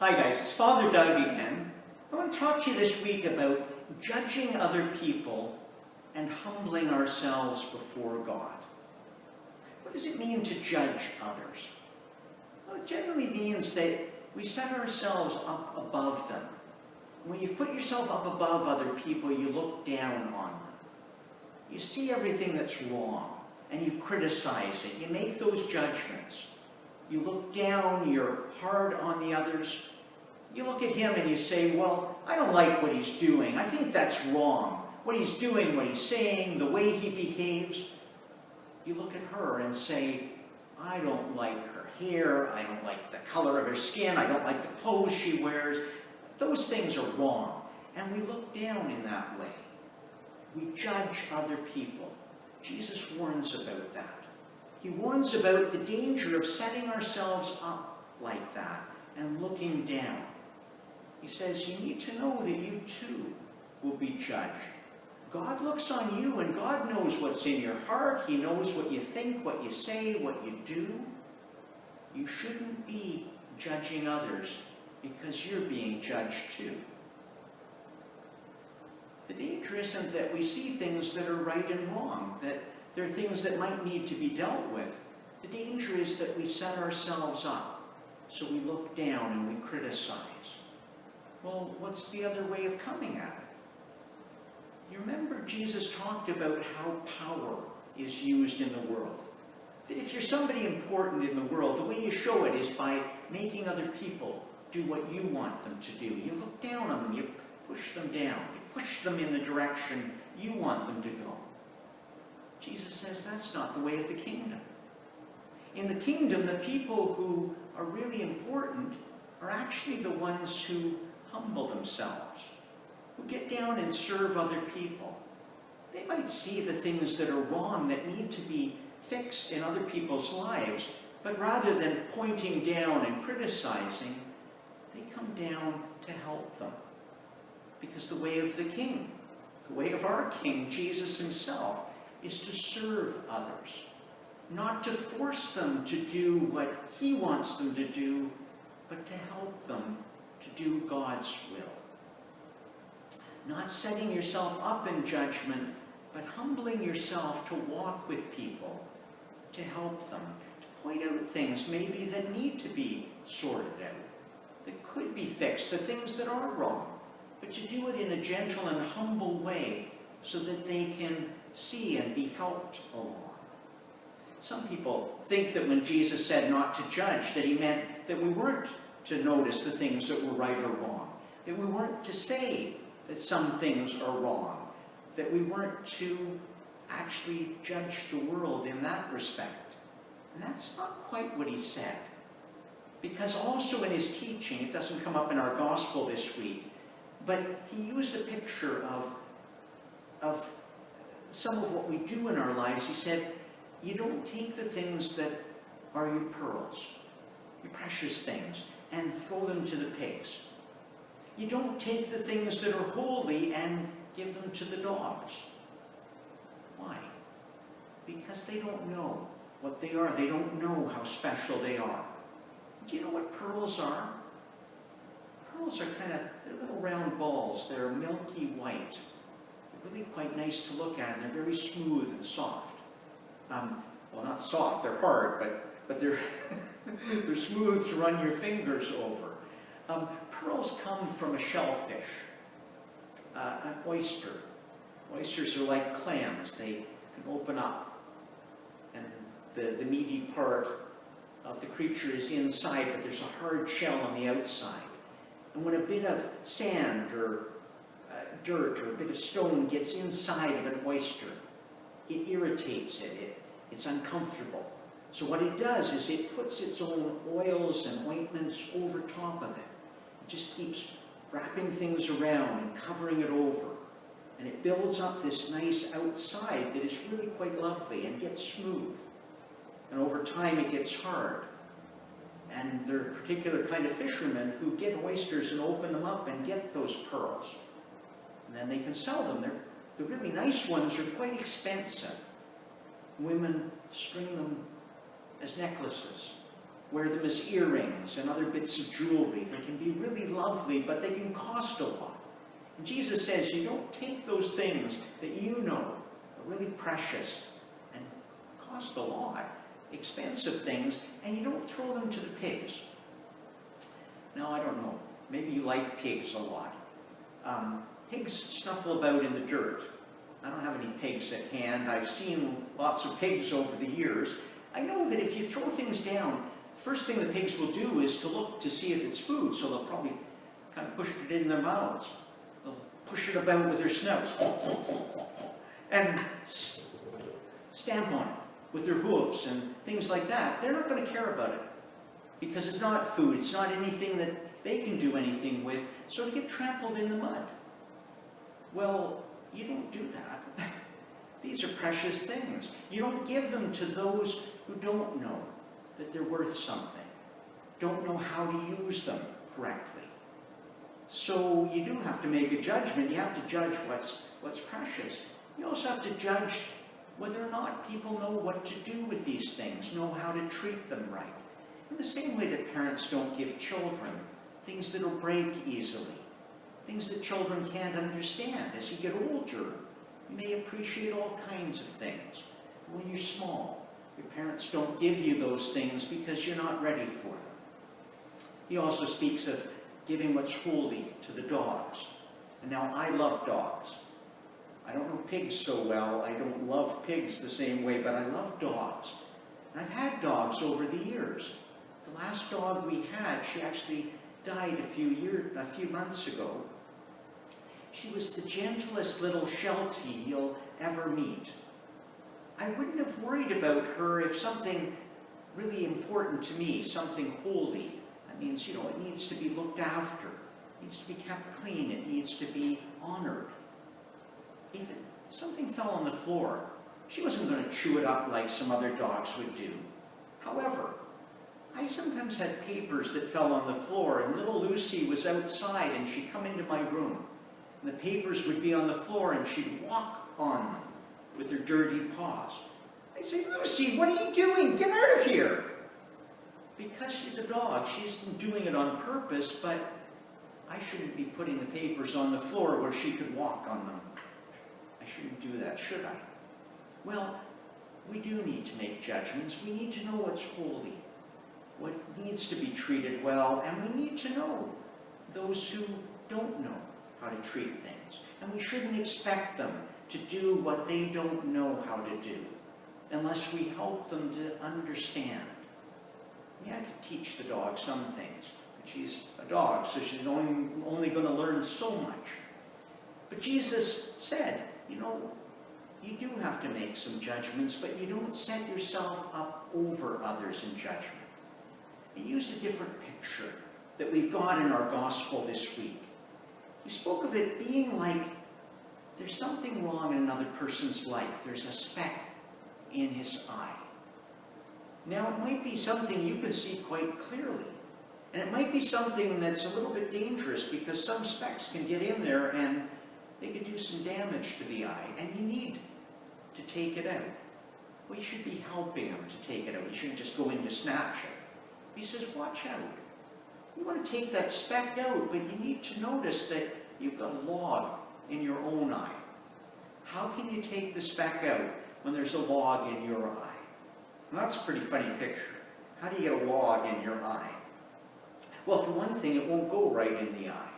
Hi guys, it's Father Doug again. I want to talk to you this week about judging other people and humbling ourselves before God. What does it mean to judge others? Well, it generally means that we set ourselves up above them. When you put yourself up above other people, you look down on them. You see everything that's wrong and you criticize it. You make those judgments. You look down, you're hard on the others. You look at him and you say, well, I don't like what he's doing. I think that's wrong. What he's doing, what he's saying, the way he behaves. You look at her and say, I don't like her hair. I don't like the color of her skin. I don't like the clothes she wears. Those things are wrong. And we look down in that way. We judge other people. Jesus warns about that. He warns about the danger of setting ourselves up like that and looking down. He says you need to know that you too will be judged. God looks on you and God knows what's in your heart. He knows what you think, what you say, what you do. You shouldn't be judging others because you're being judged too. The danger isn't that we see things that are right and wrong, that there are things that might need to be dealt with. The danger is that we set ourselves up, so we look down and we criticize. Well, what's the other way of coming at it? You remember Jesus talked about how power is used in the world. That if you're somebody important in the world, the way you show it is by making other people do what you want them to do. You look down on them, you push them down, you push them in the direction you want them to go. Jesus says that's not the way of the kingdom. In the kingdom, the people who are really important are actually the ones who humble themselves, who get down and serve other people. They might see the things that are wrong that need to be fixed in other people's lives, but rather than pointing down and criticizing, they come down to help them. Because the way of the king, the way of our king, Jesus himself, is to serve others, not to force them to do what he wants them to do, but to help them to do God's will. Not setting yourself up in judgment, but humbling yourself to walk with people, to help them, to point out things maybe that need to be sorted out, that could be fixed, the things that are wrong, but to do it in a gentle and humble way so that they can see and be helped along. Some people think that when Jesus said not to judge, that he meant that we weren't to notice the things that were right or wrong, that we weren't to say that some things are wrong, that we weren't to actually judge the world in that respect. And that's not quite what he said. Because also in his teaching, it doesn't come up in our gospel this week, but he used a picture of some of what we do in our lives. He said, you don't take the things that are your pearls, your precious things, and throw them to the pigs. You don't take the things that are holy and give them to the dogs. Why? Because they don't know what they are. They don't know how special they are. Do you know what pearls are? Pearls are they're little round balls. They're milky white. They're really quite nice to look at, and they're very smooth and soft. Well, not soft, they're hard, but they're, they're smooth to run your fingers over. Pearls come from a shellfish, an oyster. Oysters are like clams. They can open up, and the meaty part of the creature is inside, but there's a hard shell on the outside. And when a bit of sand or dirt or a bit of stone gets inside of an oyster, it irritates it. It's uncomfortable. So what it does is it puts its own oils and ointments over top of it. It just keeps wrapping things around and covering it over. And it builds up this nice outside that is really quite lovely and gets smooth. And over time it gets hard. And there are particular kind of fishermen who get oysters and open them up and get those pearls. And then they can sell them. The really nice ones are quite expensive. Women string them as necklaces wear them as earrings and other bits of jewelry. They can be really lovely, but they can cost a lot. And Jesus says you don't take those things that you know are really precious and cost a lot, expensive things, and you don't throw them to the pigs. Now, I don't know. Maybe you like pigs a lot. Pigs snuffle about in the dirt. I don't have any pigs at hand. I've seen lots of pigs over the years. I know that if you throw things down, first thing the pigs will do is to look to see if it's food, so they'll probably kind of push it in their mouths. They'll push it about with their snouts and stamp on it with their hooves and things like that. They're not going to care about it because it's not food. It's not anything that they can do anything with, so to get trampled in the mud. Well, you don't do that. These are precious things. You don't give them to those who don't know that they're worth something, don't know how to use them correctly. So you do have to make a judgment. You have to judge what's precious. You also have to judge whether or not people know what to do with these things, know how to treat them right. In the same way that parents don't give children things that'll break easily, things that children can't understand. As you get older, you may appreciate all kinds of things. When you're small, your parents don't give you those things because you're not ready for them. He also speaks of giving what's holy to the dogs. And now, I love dogs. I don't know pigs so well. I don't love pigs the same way, but I love dogs. And I've had dogs over the years. The last dog we had, she actually died a few months ago. She was the gentlest little Sheltie you'll ever meet. I wouldn't have worried about her if something really important to me, something holy, that means, it needs to be looked after, it needs to be kept clean, it needs to be honored. If something fell on the floor, she wasn't going to chew it up like some other dogs would do. However, I sometimes had papers that fell on the floor, and little Lucy was outside, and she'd come into my room. And the papers would be on the floor, and she'd walk on them with her dirty paws. I'd say, "Lucy, what are you doing? Get out of here!" Because she's a dog, she isn't doing it on purpose, but I shouldn't be putting the papers on the floor where she could walk on them. I shouldn't do that, should I? Well, we do need to make judgments. We need to know what's holy, what needs to be treated well, and we need to know those who don't know how to treat things. And we shouldn't expect them to do what they don't know how to do unless we help them to understand. Yeah, I could teach the dog some things, but she's a dog, so she's only going to learn so much. But Jesus said, you do have to make some judgments, but you don't set yourself up over others in judgment. He used a different picture that we've got in our gospel this week. He spoke of it being like there's something wrong in another person's life. There's a speck in his eye. Now, it might be something you can see quite clearly. And it might be something that's a little bit dangerous because some specks can get in there and they can do some damage to the eye. And you need to take it out. We should be helping him to take it out. You shouldn't just go in to snatch it. He says, watch out. You want to take that speck out, but you need to notice that you've got a log in your own eye. How can you take the speck out when there's a log in your eye? Well, that's a pretty funny picture. How do you get a log in your eye? Well, for one thing, it won't go right in the eye.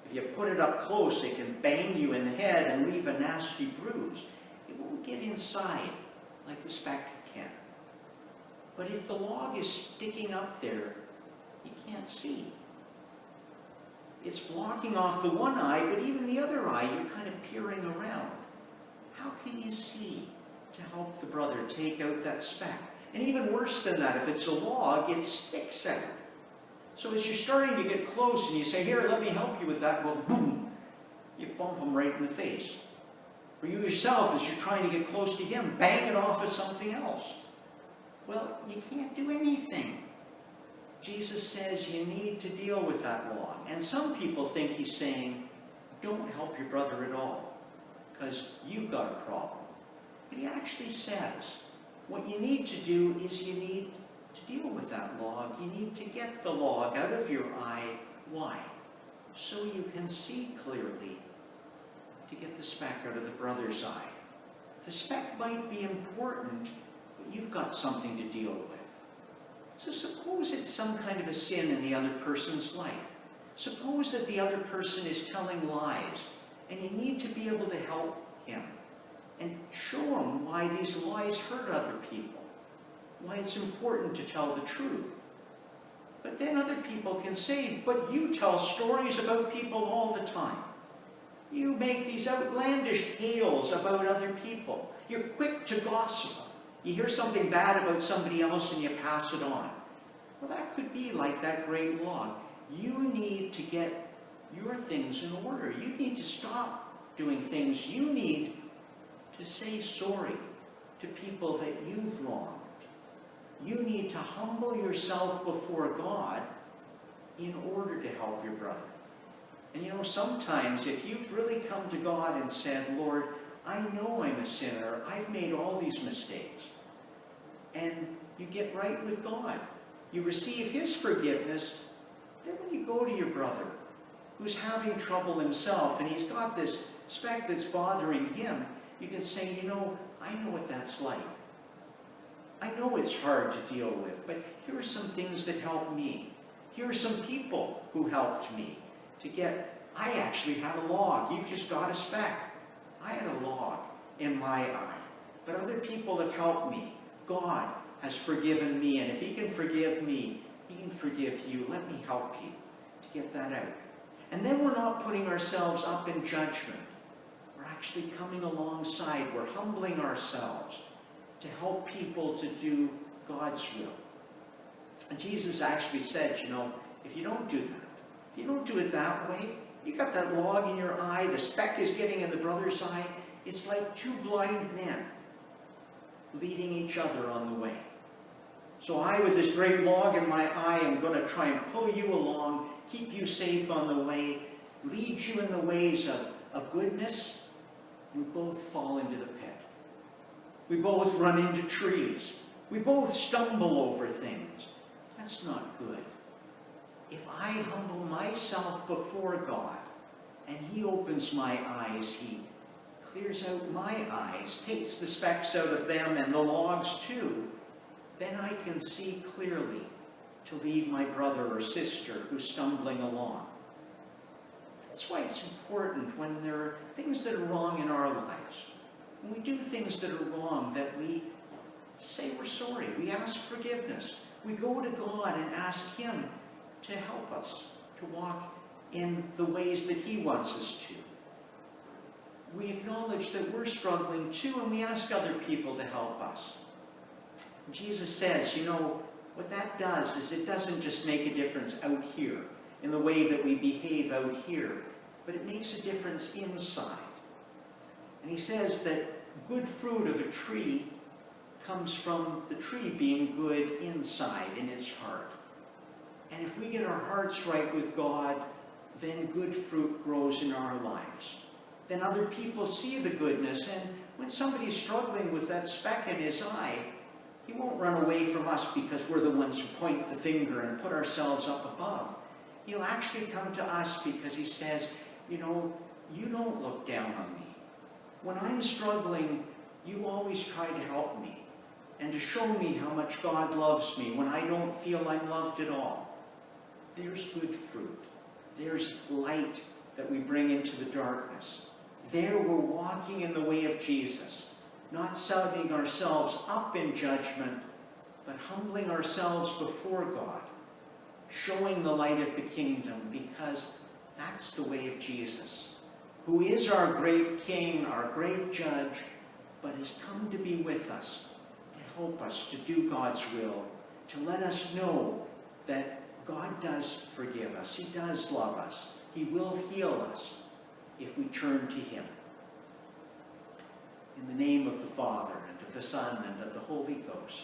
If you put it up close, it can bang you in the head and leave a nasty bruise. It won't get inside like the speck can. But if the log is sticking up there, you can't see. It's blocking off the one eye, but even the other eye, you're kind of peering around. How can you see to help the brother take out that speck? And even worse than that, if it's a log, it sticks out. So as you're starting to get close and you say, here, let me help you with that, well, boom, you bump him right in the face. Or you yourself, as you're trying to get close to him, bang it off at something else. Well, you can't do anything. Jesus says you need to deal with that log. And some people think he's saying, don't help your brother at all, because you've got a problem. But he actually says, what you need to do is you need To deal with that log, you need to get the log out of your eye. Why? So you can see clearly, to get the speck out of the brother's eye. The speck might be important, but you've got something to deal with. So suppose it's some kind of a sin in the other person's life. Suppose that the other person is telling lies, and you need to be able to help him and show him why these lies hurt other people, why it's important to tell the truth. But then other people can say, but you tell stories about people all the time. You make these outlandish tales about other people. You're quick to gossip. You hear something bad about somebody else and you pass it on. Well, that could be like that great log. You need to get your things in order. You need to stop doing things. You need to say sorry to people that you've wronged. You need to humble yourself before God in order to help your brother. And you know, sometimes if you've really come to God and said, Lord, I know I'm a sinner. I've made all these mistakes. And you get right with God. You receive his forgiveness. Then when you go to your brother who's having trouble himself and he's got this speck that's bothering him, you can say, you know, I know what that's like. I know it's hard to deal with, but here are some things that helped me. Here are some people who helped me to get, I actually had a log. You've just got a speck. I had a log in my eye, but other people have helped me. God has forgiven me, and if he can forgive me, he can forgive you. Let me help you to get that out. And then we're not putting ourselves up in judgment. We're actually coming alongside. We're humbling ourselves to help people to do God's will. And Jesus actually said, you know, if you don't do that, if you don't do it that way, you got that log in your eye, the speck is getting in the brother's eye, it's like two blind men leading each other on the way. So I, with this great log in my eye, am going to try and pull you along, keep you safe on the way, lead you in the ways of goodness. We both fall into the pit. We both run into trees. We both stumble over things. That's not good. If I humble myself before God and he opens my eyes, he clears out my eyes, takes the specks out of them and the logs too, then I can see clearly to lead my brother or sister who's stumbling along. That's why it's important when there are things that are wrong in our lives, when we do things that are wrong, that we say we're sorry. We ask forgiveness. We go to God and ask him to help us to walk in the ways that he wants us to. We acknowledge that we're struggling too, and we ask other people to help us. Jesus says, you know, what that does is it doesn't just make a difference out here in the way that we behave out here, but it makes a difference inside. And he says that good fruit of a tree comes from the tree being good inside in its heart. And if we get our hearts right with God, then good fruit grows in our lives. Then other people see the goodness, and when somebody's struggling with that speck in his eye, he won't run away from us because we're the ones who point the finger and put ourselves up above. He'll actually come to us because he says, you know, you don't look down on me. When I'm struggling, you always try to help me and to show me how much God loves me when I don't feel I'm loved at all. There's good fruit. There's light that we bring into the darkness. There we're walking in the way of Jesus, not setting ourselves up in judgment, but humbling ourselves before God, showing the light of the kingdom, because that's the way of Jesus, who is our great King, our great Judge, but has come to be with us, to help us to do God's will, to let us know that God does forgive us. He does love us. He will heal us if we turn to him. In the name of the Father, and of the Son, and of the Holy Ghost.